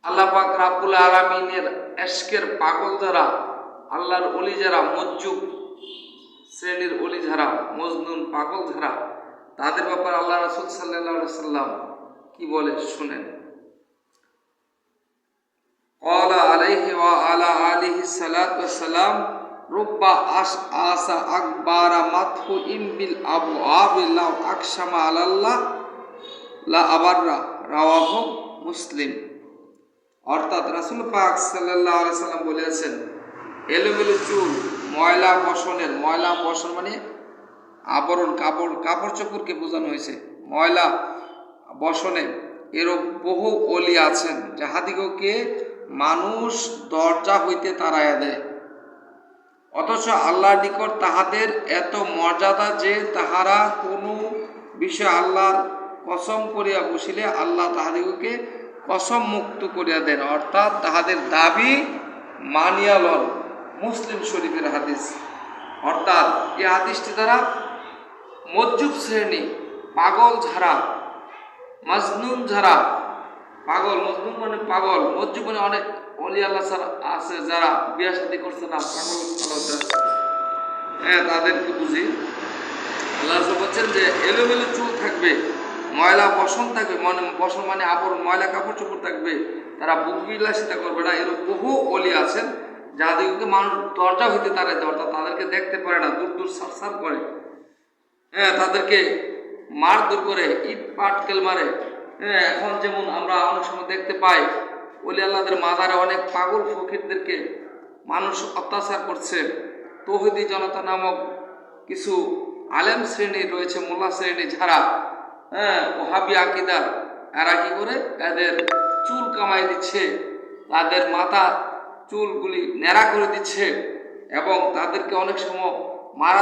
আল্লাহ পাক রাব্বুল আলামিনের ইশকের পাগল যারা, আল্লাহর ওলি যারা, মজ্জুব শ্রেণীর ওলি যারা, মজনুন পাগল যারা, তাদের ব্যাপারে আল্লাহ রাসূল সাল্লাল্লাহু আলাইহি সাল্লাম কি বলে শুনেন। ক্বালা আলাইহি ওয়া আলা আলিহি সালাতু ওয়াসসালাম রুব্বা আসা আকবারা মাতহু ইমবিল আবওয়াব লাউ আকশামা আলাল্লাহ লা আবাররা, রাওয়াহু মুসলিম। অর্থাৎ রাসূল পাক সাল্লাল্লাহু আলাইহি সাল্লাম বলেছেন, এলোমেলো চুল, ময়লা বসন মানে আবরণ, কাপড় চোপড়কে বোঝানো হয়েছে। ময়লা বসনে এরূপ বহু ওলি আছেন যাহাদিগকে মানুষ দরজা হইতে তাড়াইয়া দেয়, অথচ আল্লাহর নিকট তাহাদের এত মর্যাদা যে তাহারা কোনো বিষয়ে আল্লাহর কসম করিয়া বসিলে আল্লাহ তাহাদিগকে কসম মুক্ত করিয়া দেন, অর্থাৎ তাহাদের দাবি মানিয়া লন। মুসলিম শরীফের হাদিস। অর্থাৎ এই হাদিসটি দ্বারা মজ্জুব শ্রেণী, পাগল যারা, মাজনুন যারা, পাগল, মজনুন মানে পাগল, মজ্জুব মানে অনেক ওলি আল্লাহ আছে যারা বিয়ে শাদী করছে না, পাগল তাদেরকে বুঝি। আল্লাহ বলছেন যে এলোমেলো চুল থাকবে, ময়লা বসন থাকবে, বসন মানে আবরণ, ময়লা কাপড় চোপড় থাকবে, তারা বুক বিলাসিতা করবে না। এরকম বহু ওলি আছেন যাদেরকে মানুষ দরজা হইতে তাড়ায় দেয়, অর্থাৎ তাদেরকে দেখতে পারে না, দূর দূর সার করে, তাদেরকে মারধর করে, ইট পাটকেল মারে। এখন যেমন আমরা অনেক সময় দেখতে পাই ওলি আল্লাহদের মাজারে অনেক পাগল ফকিরদেরকে মানুষ অত্যাচার করছে। তৌহিদি জনতা নামক কিছু আলেম শ্রেণী রয়েছে, মোল্লা শ্রেণী যারা ওহাবি আকীদার, এরা কি করে এদের চুল কামাই দিচ্ছে, তাদের মাথা চুলগুলি ন্যাড়া করে দিচ্ছে এবং তাদেরকে অনেক সময় মারা